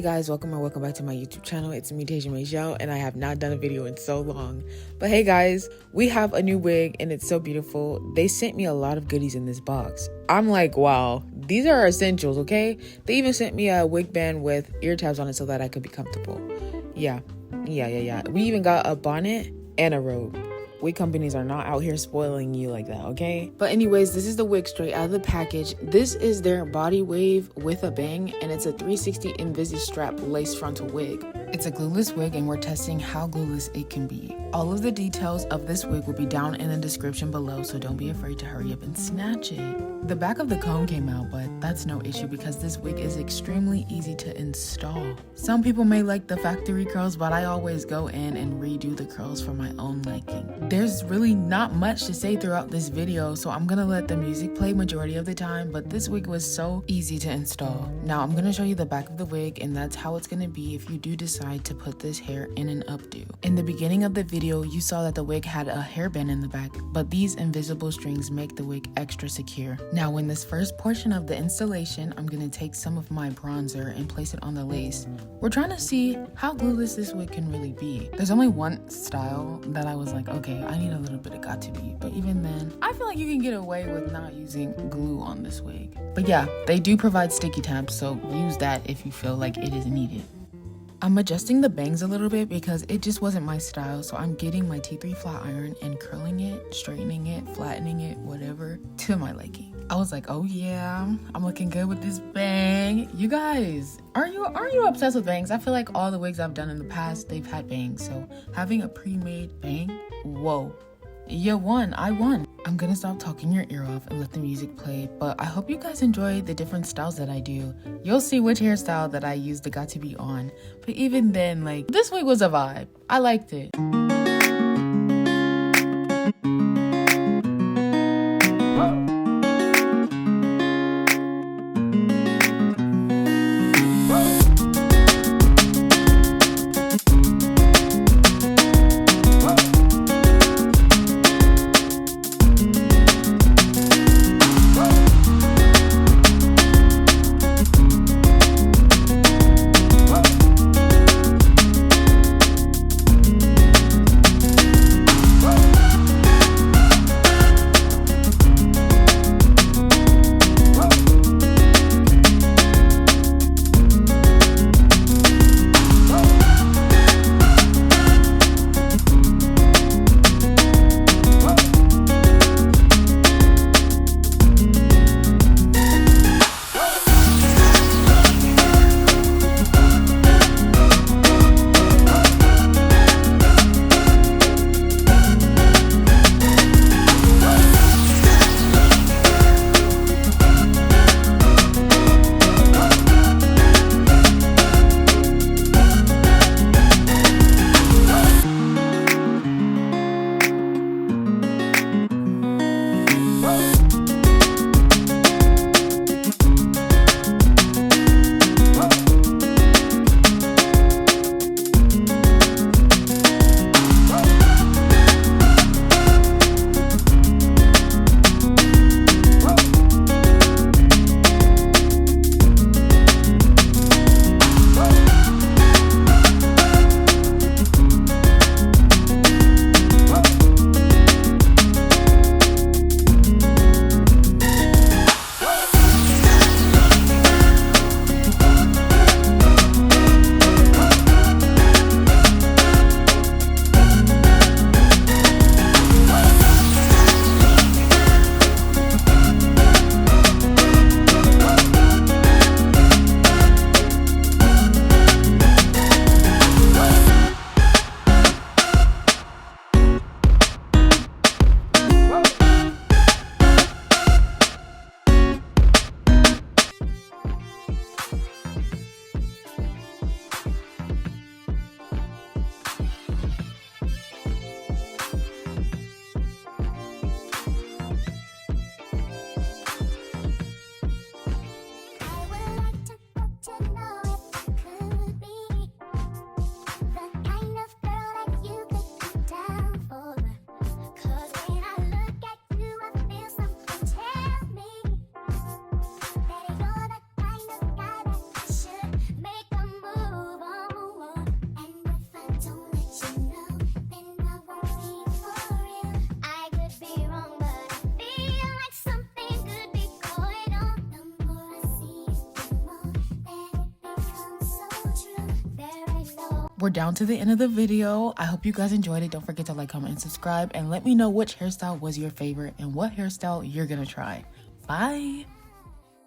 guys, welcome back to my YouTube channel. It's me, Ashimary, and I have not done a video in so long. But hey guys, we have a new wig and it's so beautiful. They sent me a lot of goodies in this box. I'm like, wow, these are essentials, okay? They even sent me a wig band with ear tabs on it so that I could be comfortable. Yeah. We even got a bonnet and a robe. Wig companies are not out here spoiling you like that, okay? But anyways, this is the wig straight out of the package. This is their body wave with a bang, and it's a 360 Invisi strap lace frontal wig. It's a glueless wig, and we're testing how glueless it can be. All of the details of this wig will be down in the description below, so don't be afraid to hurry up and snatch it. The back of the comb came out, but that's no issue because this wig is extremely easy to install. Some people may like the factory curls, but I always go in and redo the curls for my own liking. There's really not much to say throughout this video, so I'm gonna let the music play majority of the time, but this wig was so easy to install. Now I'm gonna show you the back of the wig, and that's how it's gonna be if you do decide to put this hair in an updo. In the beginning of the video, you saw that the wig had a hairband in the back, but these invisible strings make the wig extra secure. Now in this first portion of the installation, I'm gonna take some of my bronzer and place it on the lace. We're trying to see how glueless this wig can really be. There's only one style that I was like, okay, I need a little bit of got to be, but even then, I feel like you can get away with not using glue on this wig. But yeah, they do provide sticky tabs, so use that if you feel like it is needed. I'm adjusting the bangs a little bit because it just wasn't my style, so I'm getting my T3 flat iron and curling it, straightening it, flattening it, whatever, to my liking. I was like, oh yeah, I'm looking good with this bang. You guys, are you obsessed with bangs? I feel like all the wigs I've done in the past, they've had bangs, so having a pre-made bang, whoa. You won. I won. I'm gonna stop talking your ear off and let the music play, but I hope you guys enjoy the different styles that I do. You'll see which hairstyle that I use the got to be on, but even then, like, this wig was a vibe. I liked it. we're down to the end of the video. I hope you guys enjoyed it. Don't forget to like, comment, and subscribe, and let me know which hairstyle was your favorite and what hairstyle you're gonna try. Bye.